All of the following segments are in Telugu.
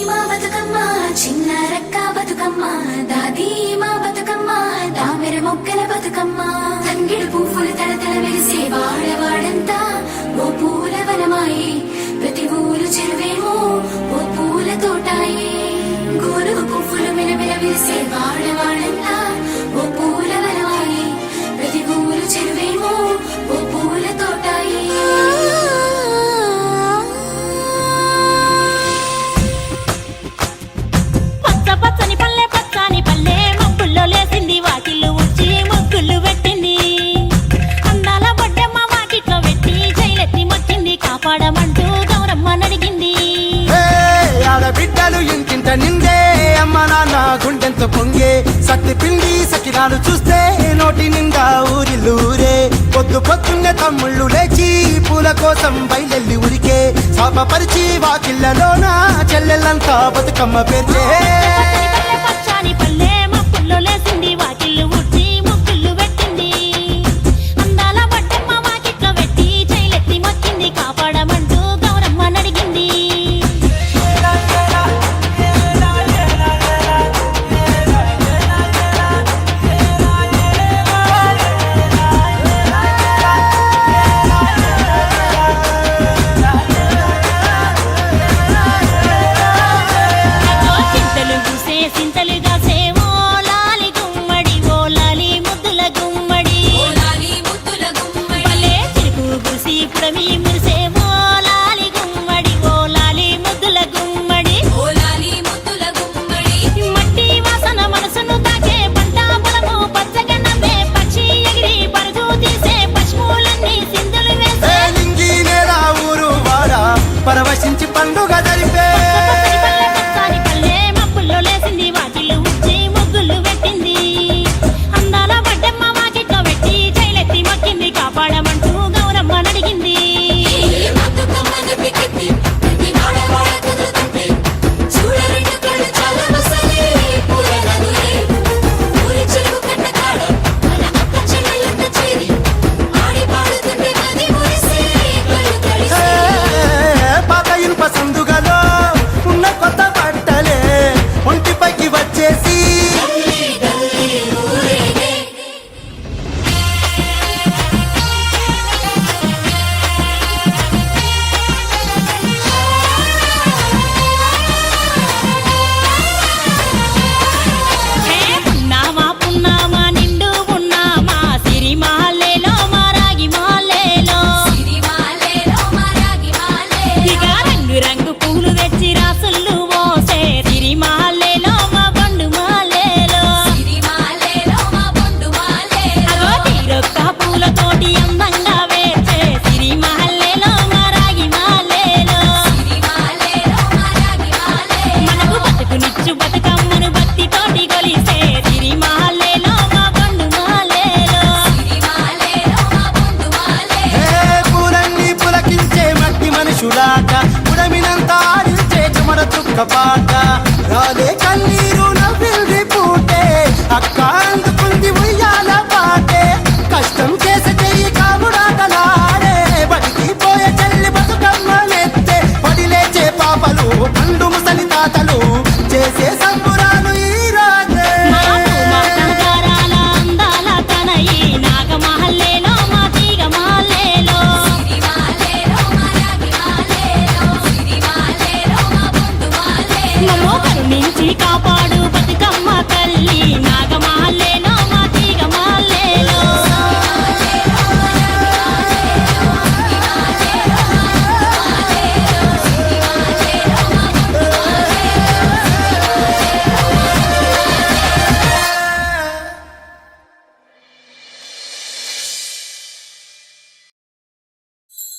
మా బతుకమ్మ చిన్న రక్క బతుకమ్మ దాది మా బతుకమ్మ దామెర మొక్కల బతుకమ్మ తంగిడు పువ్వులు తడతడ వెలిసే వాడవాడంతా ఓ పూల వనమాయే ప్రతి ఊరు చెరువేమో ఓ పూల తోటాయే గోరుగు పువ్వులు మిలమిల విరిసే వాడవాడంతా ఓ పూల వనమాయే ప్రతి ఊరు చెరువేమో ఓ పూల తోటాయే పచ్చని పల్లె పచ్చని పల్లె మబ్బుల్లో లేసింది వాకిళ్ళు ఉచ్చి ముగ్గులు పెట్టింది అందాల బొడ్డమ్మ వాకిట్లో పెట్టి జైలెత్తి మొక్కింది కాపాడమంటూ గౌరమ్మ నడిగింది ఆడబిడ్డలు ఇంటింట నిందే అమ్మ నాన్న గుండెంత పొంగే సత్తి పిండి సకినాలు చూస్తే నోటి నిండా ఊరిల్లూరే పొద్దు పొద్దున్నే తమ్ముళ్ళు లేచి పూల కోసం బయలెల్లి ఉరికే శాపపరిచి వాకిళ్లలోన చెల్లెళ్ళంతా బతుకమ్మ పేర్చే పచ్చని పల్లె మబ్బుల్లో లేసింది వాకిళ్ళు ఉచ్చి ముగ్గులు పెట్టింది అందాల బొడ్డమ్మ వాకిట్లో పెట్టి జైలెత్తి మొక్కింది కాపాడమంటూ గౌరమ్మ నడిగింది సింతలుగా సేవో లాలి గుమ్మడి ఓ లాలి ముద్దుల గుమ్మడి భలే చిరుకు గుసి పుడమి మురిసేవో లాలి గుమ్మడి ఓ లాలి ముద్దుల గుమ్మడి మట్టి వాసన మనసును తాకే పంట పొలము పచ్చగా నవ్వే పక్షి ఎగిరి పరుగు తీసే పశువులన్నీ సింధులు వేసే లింగి నేల ఊరు వాడ పరవశించి పండుగ జరిపే పచ్చని పల్లె మబ్బుల్లో లేసింది వాకిళ్ళు ఉచ్చి ముగ్గులు పెట్టింది అందాల బొడ్డమ్మ వాకిట్లో పెట్టి జైలెత్తి మొక్కింది కాపాడమంటూ గౌరమ్మ నడిగింది పాత ఇనుప సందుగలో ఉన్న కొత్త బట్టలే ఒంటిపైకి వచ్చేసి పున్నామా పున్నామా నిండు పున్నామా సిరి మాలేలో మా రాగి మాలేలో ఇక రంగు రంగు పూలు తెచ్చి రాసులు మోసే సిరి మాలేలో మా బండు మాలేలో అగో తీరొక్క పూలతోటి అందంగా వేచే సిరి మాలేలో మా రాగి మాలేలో మనకు బతుకునిచ్చు బతుకమ్మను భక్తితోటి కొలిసే సిరి మాలేలో మా బండు మాలేలో పూలన్నీ పులకించే మట్టి మనుషులాట పుడమినంత ఆడించే చెమర చుక్క పాట రాలే కన్నీరు నవ్వింది పూటే అక్క అందుకుంది ఉయ్యాల పాటే కష్టం చేసే చెయ్యి కాముడాటలాడే బడికి పోయే చెల్లి బతుకమ్మ నెత్తే పడి లేచే పాపలు పండు ముసలి తాతలు చేసే సంబురాలు ఈ రాజే మా తంగారాల అందాల తనయి నాగమహల్లేలో మా తీగ మాలేలో మమ్మో కరుణించి కాపాడు బతుకమ్మ తల్లి నాగమహల్లేలో మా తీగ మాలేలో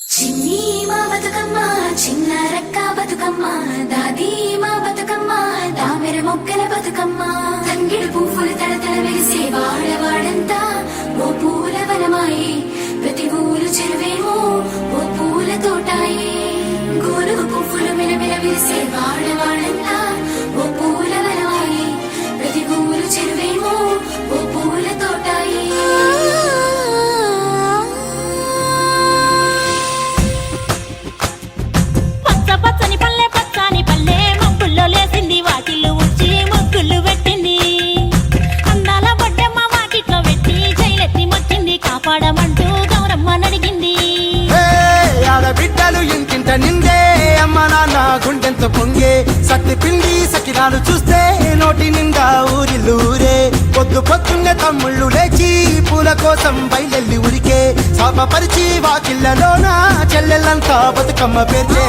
చిన్ని మా బతుకమ్మ చిన్న రక్క బతుకమ్మ దాది మా బతుకమ్మ దామెర మొక్కల బతుకమ్మ తంగిడు పువ్వులు తడతడ వెలిసే వాడవాడంతా ఓ పూల వనమాయే ప్రతి ఊరు చెరువేమో ఓ పూల తోటాయే గోరుగు పువ్వులు మిలమిల విరిసే వాడవాడంతా ఓ పూల వనమాయే ప్రతి ఊరు చెరువేమో ఓ పూల తోటాయే పచ్చని పల్లె పచ్చని పల్లె మబ్బుల్లో సత్తి పిండి సకినాలు చూస్తే నోటి నిండా ఊరిల్లూరే పొద్దు పొద్దున్నే తమ్ముళ్ళు లేచి పూల కోసం బయలెల్లి ఉరికే శాపపరిచి వాకిళ్ళలోన చెల్లెళ్ళంతా బతుకమ్మ పేర్చే